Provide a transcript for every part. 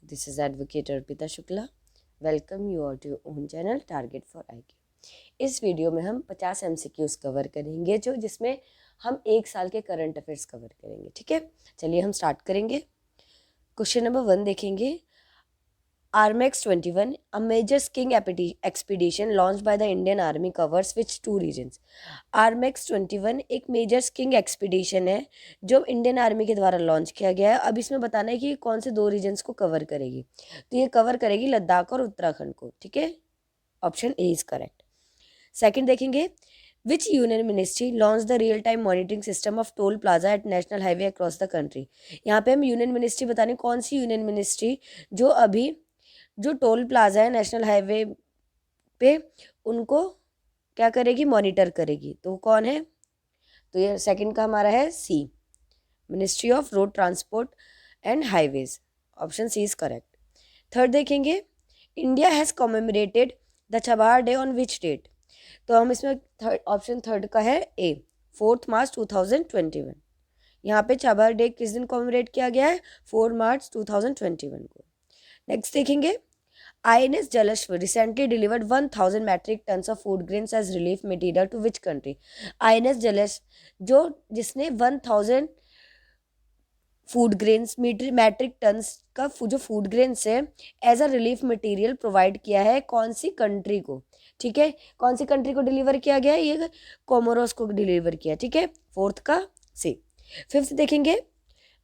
This is Advocate Arpita Shukla. Welcome you all to your own channel Target for IQ. इस video में हम 50 MCQs cover करेंगे जिसमें हम 1 साल के करंट अफेयर्स कवर करेंगे. ठीक है, चलिए हम स्टार्ट करेंगे. क्वेश्चन नंबर 1 देखेंगे. Armex 21, a major skiing expedition launched by the Indian Army covers which 2 regions? Armex 21 एक मेजर स्कीइंग एक्सपीडिशन है जो इंडियन आर्मी के द्वारा लॉन्च किया गया है. अब इसमें बताना है कि कौन से 2 रीजन्स को कवर करेगी. तो ये कवर करेगी लद्दाख और उत्तराखंड को. ठीक है, option A is correct. Second देखेंगे. Which union ministry launched the real-time monitoring system of toll plaza at national highway across the country? यहाँ पे हम यूनियन मिनिस्ट्री बताने कौन सी यूनियन मिनिस्ट्री जो अभी जो टोल प्लाजा है नेशनल हाईवे पे उनको क्या करेगी, मॉनिटर करेगी. तो कौन है? तो ये सेकंड का हमारा है C, ministry of road transport and highways. Option C is correct. Third देखेंगे. India has commemorated the Chabahar day on which date? तो हम इसमें ऑप्शन थर्ड का है ए, 4 मार्च 2021. यहाँ पे चबार डे किस दिन कॉमेमोरेट किया गया है? 4 मार्च 2021 को. नेक्स्ट देखेंगे. INS Jalashwa recently delivered 1000 metric tons of food grains as relief material to which country? INS Jalashwa जिसने 1000 फूड ग्रेन्स मैट्रिक टन्स का जो फूड ग्रेन्स है as a relief material provide किया है कौन सी कंट्री को? ठीक है, कौन सी कंट्री को डिलीवर किया गया है? ये कोमोरोस को डिलीवर किया. ठीक है, फोर्थ का सी. फिफ्थ देखेंगे.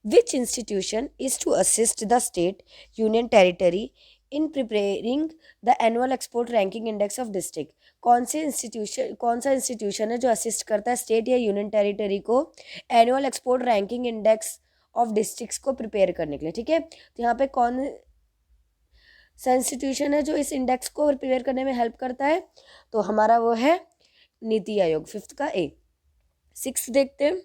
Which institution is to assist the state, union territory in preparing the annual export ranking index of district? कौन सा इंस्टीट्यूशन है जो असिस्ट करता है स्टेट या यूनियन टेरिटरी को annual export ranking index of districts को प्रिपेयर करने के लिए? ठीक है, तो यहाँ पे कौन सा इंस्टीट्यूशन है जो इस इंडेक्स को प्रिपेयर करने में हेल्प करता है? तो हमारा वो है नीति आयोग. फिफ्थ का ए. सिक्स देखते हैं.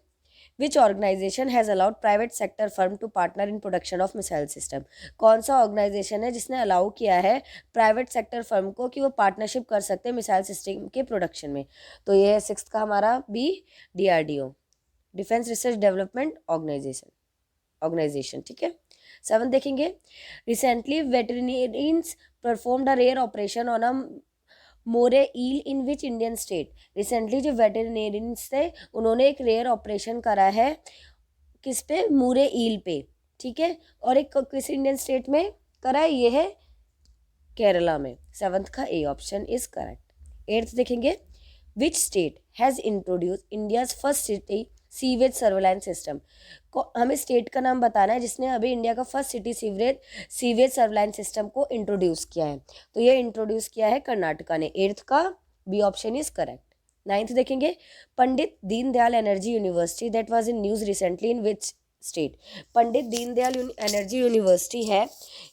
Which organization has allowed private sector firm to partner in production of missile system? कौन सा ऑर्गेनाइजेशन है जिसने अलाउ किया है प्राइवेट सेक्टर फर्म को कि वो पार्टनरशिप कर सकते हैं मिसाइल सिस्टम के प्रोडक्शन में? तो ये है सिक्स्थ का हमारा B, DRDO, defence research development organisation. ठीक है. 7 देखेंगे. Recently veterinarians performed a rare operation on a moray eel in which Indian state? Recently जो वेटरिनेरियंस थे उन्होंने एक रेयर ऑपरेशन करा है किस पे? मूरे ईल पे. ठीक है, और एक किस इंडियन स्टेट में करा है? ये है केरला में. 7th का A option is correct. 8th देखेंगे. Which state has introduce India's first city sewage surveillance system? को हमें स्टेट का नाम बताना है जिसने अभी इंडिया का first city sewage surveillance system को इंट्रोड्यूस किया है. तो ये इंट्रोड्यूस किया है कर्नाटका ने. 8th का B option is correct. 9th देखेंगे. Pandit Deendayal energy university that was in news recently in which state? Pandit Deendayal energy university है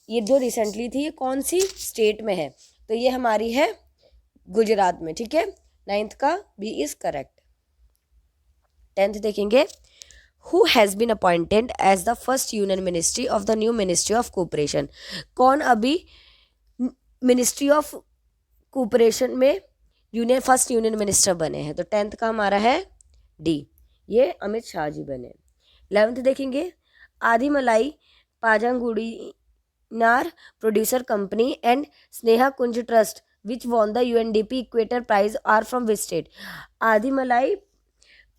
ये जो रिसेंटली थी, ये कौन सी स्टेट में है? तो ये हमारी है गुजरात में. ठीक है, 9th का बी इज करेक्ट. 10th देखेंगे. Who has been appointed as the first union ministry of the new Ministry of Cooperation? कौन अभी मिनिस्ट्री ऑफ कोऑपरेशन में फर्स्ट यूनियन मिनिस्टर बने हैं? तो 10th का हमारा है डी, ये अमित शाह जी बने. 11th देखेंगे. Adimalai Pazhangudinar producer company and Sneha Kunj trust which won the UNDP equator prize are from which state? Adimalai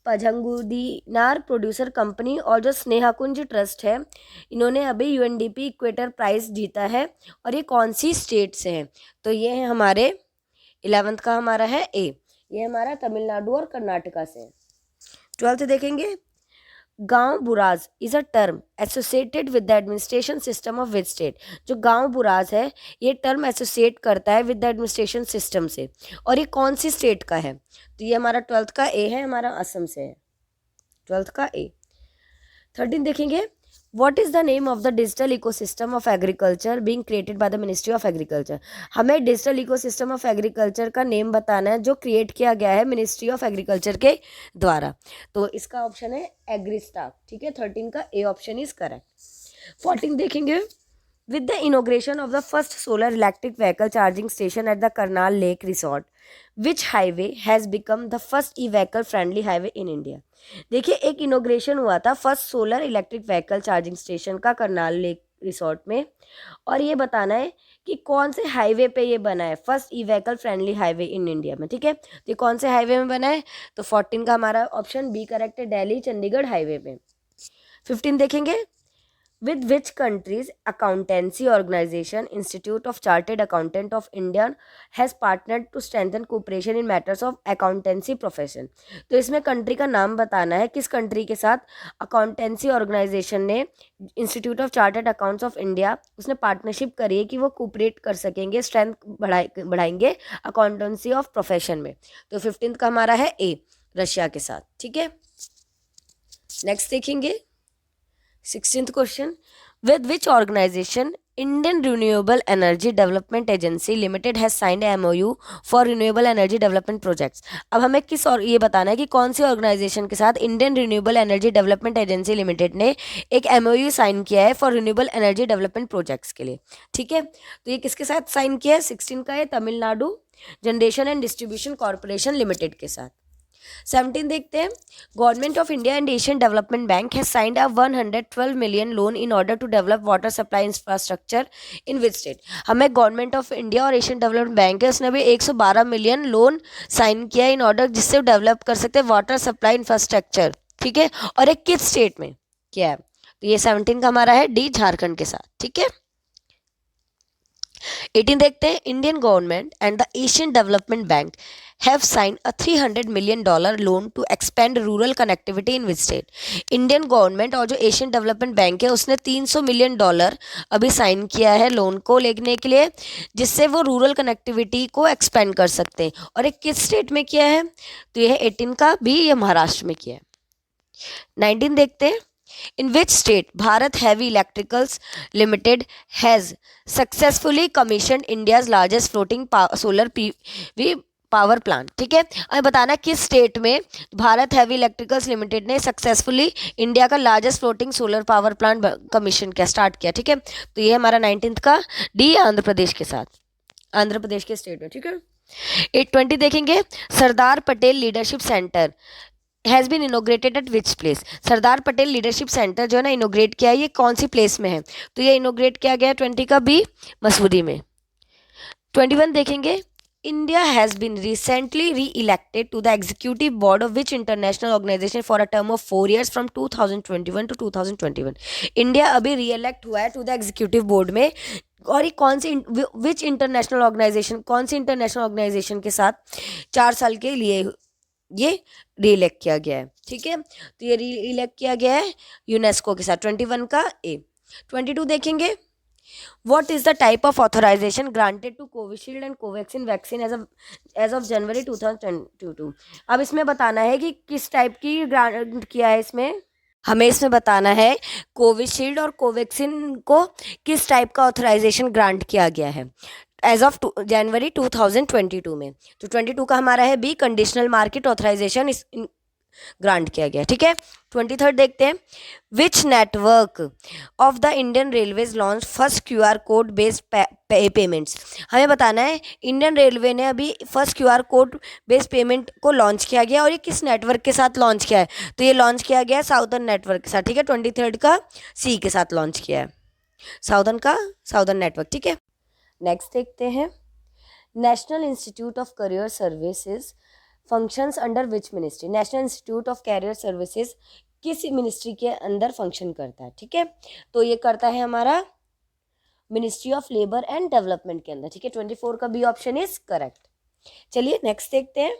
Pazhangudinar producer company और जो स्नेहा कुंज ट्रस्ट है इन्होंने अभी UNDP इक्वेटर प्राइज जीता है और ये कौन सी स्टेट से हैं? तो ये है हमारे 11th का हमारा है ए, ये हमारा तमिलनाडु और कर्नाटका से है. 12th देखेंगे. Gaon Burah is a term associated with the administration system of which state? जो गांव बुराज है ये टर्म एसोसिएट करता है विद द एडमिनिस्ट्रेशन सिस्टम से और ये कौन सी स्टेट का है? तो ये हमारा 12th का ए है, हमारा असम से है. 12th का ए. 13 देखेंगे. What is the name of the digital ecosystem of agriculture being created by the ministry of agriculture? हमें डिजिटल इकोसिस्टम ऑफ एग्रीकल्चर का नेम बताना है जो क्रिएट किया गया है मिनिस्ट्री ऑफ एग्रीकल्चर के द्वारा. तो इसका ऑप्शन है एग्रीस्टाक. ठीक है, 13 का ए ऑप्शन इज करेक्ट. 14 देखेंगे. With the inauguration of the first solar electric vehicle charging station at the Karnal Lake Resort, which highway has become the first e-vehicle friendly highway in India? देखिए, एक inauguration हुआ था first solar electric vehicle charging station का Karnal lake resort में, और ये बताना है कि कौन से हाईवे पे ये बना है, first e vehicle friendly highway in India में। ठीक है, तो ये कौन से हाईवे में बना है, तो 14 का हमारा ऑप्शन बी करेक्ट है, दिल्ली चंडीगढ़ हाईवे पे। 15 देखेंगे, with which country's accountancy organization Institute of Chartered Accountant of India has partnered to strengthen cooperation in matters of accountancy profession। तो इसमें कंट्री का नाम बताना है, किस कंट्री के साथ अकाउंटेंसी ऑर्गेनाइजेशन ने, institute of chartered accounts of India, उसने पार्टनरशिप करी है कि वो कोऑपरेट कर सकेंगे, स्ट्रेंथ बढ़ाएंगे अकाउंटेंसी ऑफ प्रोफेशन में। तो 15 का हमारा है ए, रशिया के साथ। ठीक है, नेक्स्ट देखेंगे 16th question, with which organization Indian Renewable Energy Development Agency Limited has signed a MOU for renewable energy development projects। अब हमें किस और ये बताना है कि कौन सी ऑर्गेनाइजेशन के साथ Indian renewable energy development agency limited ने एक MOU साइन किया है for renewable energy development projects के लिए। ठीक है, तो ये किसके साथ साइन किया है, 16 का है Tamil Nadu generation and distribution corporation limited के साथ। 17 देखते हैं, government of India and Asian development bank has signed a 112 million loan in order to develop water supply infrastructure in which state. हमें गवर्नमेंट ऑफ इंडिया और एशियन डेवलपमेंट बैंक है, उसने भी 112 million loan sign किया in order जिससे develop कर सकते हैं वाटर सप्लाई इंफ्रास्ट्रक्चर। ठीक है, और एक किस स्टेट में क्या है, तो ये 17 का हमारा है डी, झारखंड के साथ। ठीक है, 18 देखते हैं, Indian government and the Asian development bank have signed a $300 million loan to expand rural connectivity in which state। Indian government और जो एशियन डेवलपमेंट बैंक है उसने $300 मिलियन अभी साइन किया है लोन को लेने के लिए, जिससे वो रूरल कनेक्टिविटी को एक्सपेंड कर सकते हैं। और एक किस स्टेट में किया है, तो ये है 18 का बी, ये महाराष्ट्र में किया है। 19 देखते हैं, in which state Bharat Heavy Electricals Limited has successfully commissioned India's largest floating solar PV power plant. ठीक है, अब बताना किस स्टेट में भारत हैवी इलेक्ट्रिकल्स लिमिटेड ने सक्सेसफुली इंडिया का largest floating solar power plant commission किया, स्टार्ट किया। ठीक है, तो ये हमारा 19th का डी, आंध्र प्रदेश के साथ, आंध्र प्रदेश के स्टेट में। ठीक है, 820 देखेंगे, Sardar Patel leadership centre has been inaugurated at which place. Sardar Patel leadership centre जो है ना इनोग्रेट किया है, ये कौन सी प्लेस में है, तो ये इनोग्रेट किया गया 20 का बी, मसूरी में। 21 देखेंगे, India has been recently re-elected to the executive board of which international organization for a term of 4 years from 2021 to 2021। India अभी री-इलेक्ट हुआ है टू द एग्जीक्यूटिव बोर्ड में, और ये कौन सी विच इंटरनेशनल ऑर्गेनाइजेशन, कौन सी इंटरनेशनल ऑर्गेनाइजेशन के साथ 4 साल के लिए ये री-इलेक्ट किया गया है। ठीक है, तो ये री-इलेक्ट किया गया है यूनेस्को के साथ। 21 का ए। 22 देखेंगे, What is the type of authorization granted to Covishield and Covaxin vaccine as of January 2022। अब इसमें बताना है कि किस टाइप की ग्रांट किया है, इसमें हमें इसमें बताना है कोविशील्ड और कोवैक्सिन को किस टाइप का ऑथराइजेशन ग्रांट किया गया है एज ऑफ जनवरी 2022 में। तो 22 का हमारा है B, conditional market authorisation grant किया गया। ठीक है, 23rd देखते हैं, which network of the Indian railways launch first QR code based payments. हमें बताना है इंडियन रेलवे ने अभी first QR code based payment को लॉन्च किया गया, और ये किस नेटवर्क के साथ लॉन्च किया है, तो ये लॉन्च किया गया साउदर्न नेटवर्क के साथ। ठीक है, 23rd का सी के साथ लॉन्च किया है, साउदर्न नेटवर्क। ठीक है, नेक्स्ट देखते हैं, national institute of career services functions under which ministry. National institute of career services किस मिनिस्ट्री के अंदर फंक्शन करता है। ठीक है, तो ये करता है हमारा ministry of labour and development के अंदर। ठीक है, 24 का बी ऑप्शन इज करेक्ट। चलिए नेक्स्ट देखते हैं,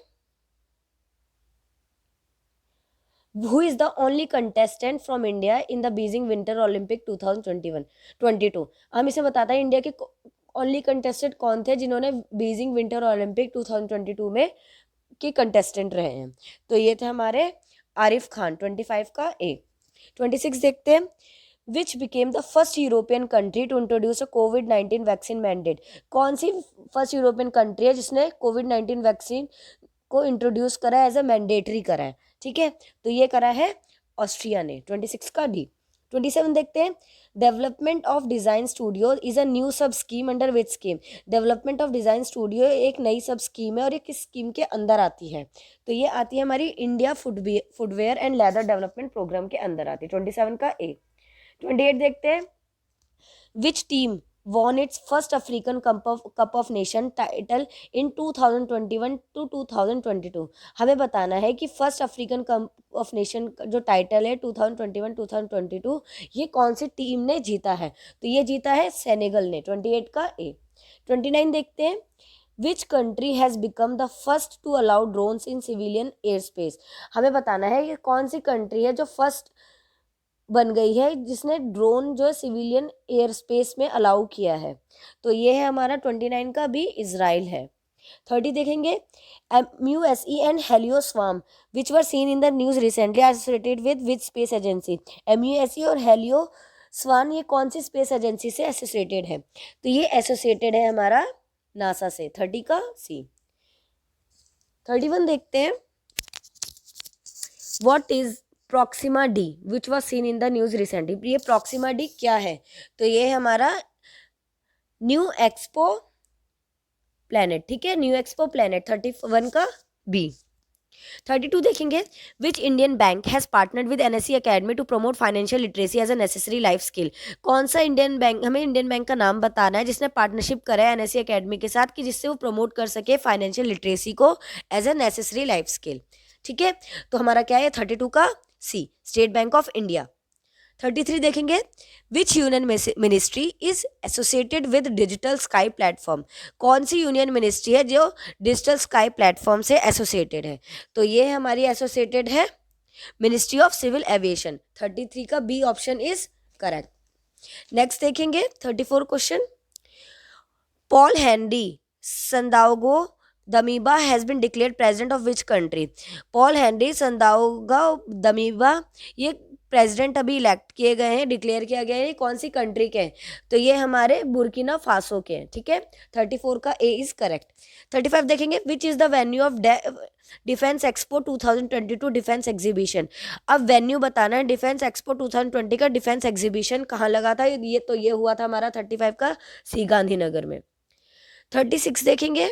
Who is the only contestant from India in the Beijing Winter Olympic 2021-22। हम इसे बताता है इंडिया के ओनली कंटेस्टेंट कौन थे जिन्होंने बीजिंग विंटर ओलंपिक 2022 में के कंटेस्टेंट रहे हैं, तो ये थे हमारे आरिफ खान। 25 का ए। 26 देखते हैं, which became the first European country to introduce a कोविड-19 वैक्सीन मैंडेट। कौन सी फर्स्ट यूरोपियन कंट्री है जिसने कोविड-19 वैक्सीन को इंट्रोड्यूस करा है, एज ए मैंडेटरी करा है। ठीक है, तो ये करा है ऑस्ट्रिया ने। 26 का डी। 27 देखते हैं, development of design studio is a new sub scheme under which scheme. Development of design studio एक नई सब स्कीम है, और ये किस स्कीम के अंदर आती है, तो ये आती है हमारी India footwear and leather development programme के अंदर आती है। 27 का ए। 28 देखते हैं, which team won its first African Cup of Nation title in 2021 to 2022। हमें बताना है कि first African cup of nation जो टाइटल है 2021-2022 ये कौन सी टीम ने जीता है। तो ये जीता है सेनेगल ने। 28 का ए। 29 देखते हैं। Which country has become the first to allow drones in civilian air space. हमें बताना है कि कौन सी कंट्री है जो फर्स्ट बन गई है जिसने ड्रोन जो सिविलियन एयर स्पेस में अलाउ किया है। तो ये है हमारा 29 का भी इजराइल है। 30 देखेंगे। MUSE and Helio swarm which were seen in the news recently associated with space agency. MUSE और हेलियो स्वार्म ये कौन सी स्पेस एजेंसी से एसोसिएटेड है। तो ये एसोसिएटेड है हमारा नासा से। 30 का सी। 31 देखते हैं। What is Proxima D which was seen in the news recently. ये प्रॉक्सिमा डी क्या है। तो ये हमारा न्यू एक्सपो प्लैनेट। ठीक है, न्यू एक्सपो प्लैनेट। 31 का बी। 32 देखेंगे। Which Indian bank has partnered with NSE academy to promote financial literacy as a necessary life skill. कौन सा इंडियन बैंक, हमें इंडियन बैंक का नाम बताना है जिसने पार्टनरशिप करा है NSE अकेडमी के साथ कि जिससे वो प्रमोट कर सके फाइनेंशियल लिटरेसी को as a necessary life skill. ठीक है, तो हमारा क्या है 32 का C, State Bank of India. 33 देखेंगे। Which union ministry is associated with digital sky platform. कौन सी यूनियन मिनिस्ट्री है जो डिजिटल स्काई प्लेटफॉर्म से एसोसिएटेड है। तो ये हमारी एसोसिएटेड है मिनिस्ट्री ऑफ सिविल एविएशन। 33 का B option is correct. Next देखेंगे 34 question. Paul Henri Sandaogo Damiba has been declared president of which country. Paul Henri Sandaogo Damiba ये प्रेसिडेंट अभी इलेक्ट किए गए हैं, डिक्लेयर किया गया है। कौन सी कंट्री के हैं। तो ये हमारे बुर्किना फासो के हैं। ठीक है, 34 का ए इज करेक्ट। 35 देखेंगे। विच is the venue of defence expo 2022 defence exhibition. अब वेन्यू बताना है। डिफेंस एक्सपो 2020 का डिफेंस एग्जीबिशन कहाँ लगा था। ये हुआ था हमारा 35 का सी, गांधीनगर में। 36 देखेंगे।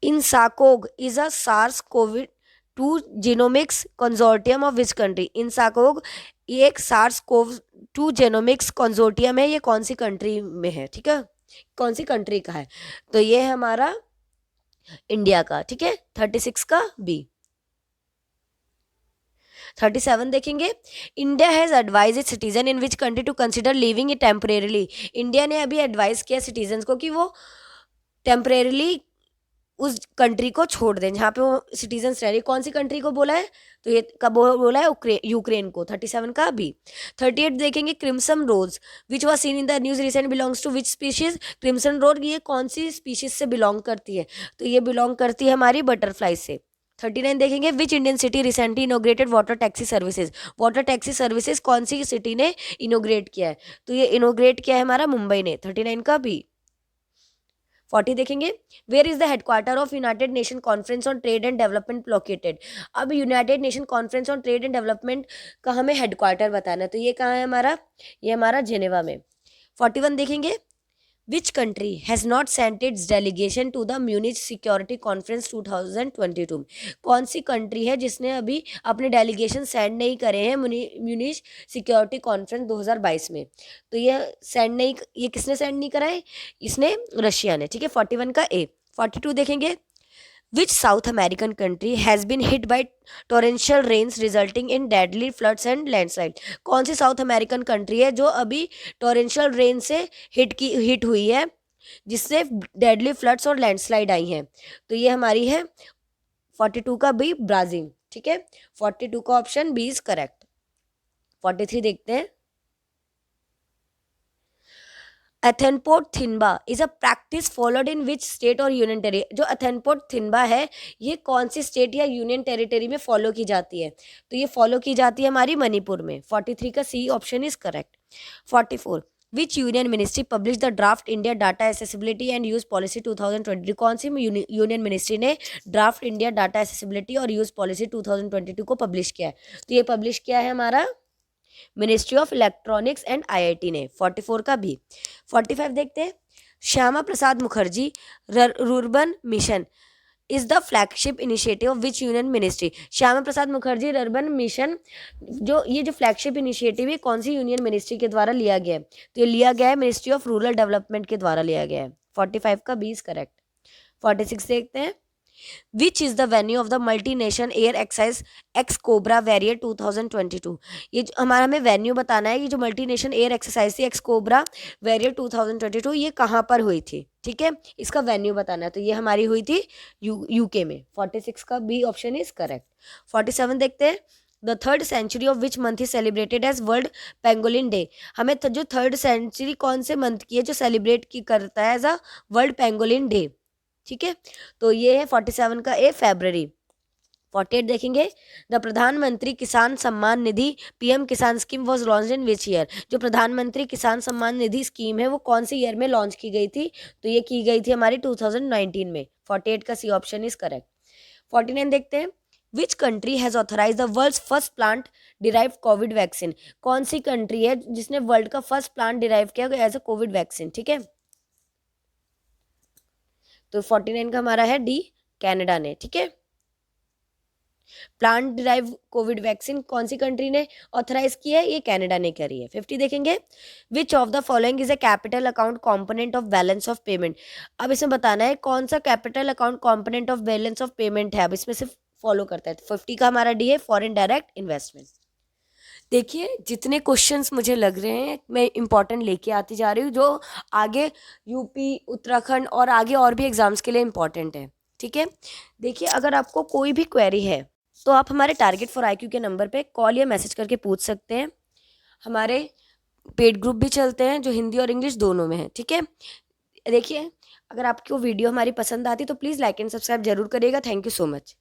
INSACOG is a SARS-CoV-2 genomics consortium of which country। INSACOG ये एक SARS-CoV-2 genomics consortium है। ये कौन सी कंट्री में है। ठीक है, कौन सी कंट्री का है। तो ये है हमारा इंडिया का। ठीक है, 36 का बी। 37 देखेंगे। India has advise it citizen in which country to consider leaving it temporarily. India ने अभी एडवाइस किया सिटीजन को कि वो टेम्परेरीली उस कंट्री को छोड़ दें जहाँ पे वो सिटीजन्स रह रही। कौन सी कंट्री को बोला है। तो ये कब बोला है यूक्रेन को। 37 का बी। 38 देखेंगे। Crimson rose which was seen in the news recent belongs to which species. Crimson rose ये कौन सी स्पीशीज से बिलोंग करती है। तो ये बिलोंग करती है हमारी बटरफ्लाई से। 39 देखेंगे। Which Indian city recently inaugurated water taxi services. Water taxi services कौन सी सिटी ने इनोग्रेट किया है। तो ये इनोग्रेट किया है हमारा मुंबई ने। 39 का बी। 40 देखेंगे। Where is the headquarter of United Nation conference on trade and development located. अब United Nation conference on trade and development का हमें हेडक्वार्टर बताना है। तो ये कहाँ है हमारा, ये हमारा जेनेवा में। 41 देखेंगे। Which country has not sent its delegation to the Munich security conference 2022। कौन सी कंट्री है जिसने अभी अपने डेलीगेशन सेंड नहीं करे हैं म्यूनिच सिक्योरिटी कॉन्फ्रेंस 2022 में। तो ये सेंड नहीं, ये किसने सेंड नहीं करा है, इसने रशिया ने। ठीक है, 41 का ए। 42 देखेंगे। Which South American country has been hit by torrential rains resulting in deadly floods and landslide। कौन सी साउथ अमेरिकन कंट्री है जो अभी टोरेंशियल रेन से हिट हुई है जिससे डेडली फ्लड्स और लैंडस्लाइड आई हैं। तो ये हमारी है 42 का बी, ब्राज़ील। ठीक है, 42 का ऑप्शन बी इज करेक्ट। 43 देखते हैं। एथेनपोर्ट थिनबा is a practice followed in which state और यूनियन टेरिटरी। जो एथेनपोर्ट थिनबा है ये कौन सी स्टेट या यूनियन टेरिटरी में फॉलो की जाती है। तो ये फॉलो की जाती है हमारी मणिपुर में। 43 का C option is correct. 44 which union ministry publish the draft India data accessibility and use policy 2022। कौन सी यूनियन मिनिस्ट्री ने ड्राफ्ट इंडिया डाटा एसेसिबिलिटी और यूज पॉलिसी 2022 को पब्लिश किया है। तो ये पब्लिश किया है हमारा ministry of electronics and IIT ने। 44 का भी। 45 देखते हैं। Shyama Prasad Mukherjee rurban mission is the flagship initiative of which union ministry? Shyama Prasad Mukherjee urban mission, जो फ्लैगशिप इनिशिएटिव है कौन सी यूनियन मिनिस्ट्री के द्वारा लिया गया है? तो ये लिया गया है मिनिस्ट्री ऑफ रूरल डेवलपमेंट के द्वारा लिया गया है। 45 का 20 करेक्ट। 46 देखते हैं। Which is the venue of the multi nation air exercise X cobra warrior 2022? ये हमारा हमें वेन्यू बताना है कि जो मल्टी नेशन एयर एक्सरसाइज थी एक्स कोबरा वेरियर 2022 ये कहाँ पर हुई थी, ठीक है, इसका वेन्यू बताना है। तो ये हमारी हुई थी यूके में। 46 का बी ऑप्शन इज करेक्ट। 47 देखते हैं। The third century of which month is celebrated as world pangolin day? हमें जो थर्ड सेंचुरी कौन से मंथ की है जो सेलिब्रेट की करता है as a world pangolin day, ठीक है, तो ये है 47 का ए फरवरी। 48 देखेंगे। द प्रधानमंत्री किसान सम्मान निधि पीएम किसान scheme was launch in which year? जो प्रधानमंत्री किसान सम्मान निधि स्कीम है वो कौन से ईयर में लॉन्च की गई थी? तो ये की गई थी हमारी 2019 में। 48 का सी ऑप्शन इज करेक्ट। 49 देखते हैं। Which country has authorise the world first plant derive covid vaccine? कौन सी कंट्री है जिसने वर्ल्ड का फर्स्ट प्लांट डिराइव किया एज अ कोविड वैक्सीन, ठीक है, तो 49 का हमारा है डी, कनाडा ने, ठीक है। प्लांट डिराइव कोविड वैक्सीन कौन सी कंट्री ने ऑथराइज की है? ये कनाडा ने करी है। 50 देखेंगे। Which of the following is a capital account component of balance of payment? अब इसमें बताना है कौन सा capital account component of balance of payment है। अब इसमें सिर्फ फॉलो करता है। 50 का हमारा डी है, फॉरेन डायरेक्ट इन्वेस्टमेंट। देखिए जितने क्वेश्चंस मुझे लग रहे हैं मैं इंपॉर्टेंट लेके आती जा रही हूँ, जो आगे यूपी, उत्तराखंड और आगे और भी एग्जाम्स के लिए इंपॉर्टेंट है, ठीक है। देखिए अगर आपको कोई भी क्वेरी है तो आप हमारे टारगेट फॉर आईक्यू के नंबर पे कॉल या मैसेज करके पूछ सकते हैं। हमारे पेड ग्रुप भी चलते हैं जो हिंदी और इंग्लिश दोनों में है, ठीक है। देखिए अगर आपको वीडियो हमारी पसंद आती तो प्लीज़ लाइक एंड सब्सक्राइब जरूर करिएगा। Thank you so much.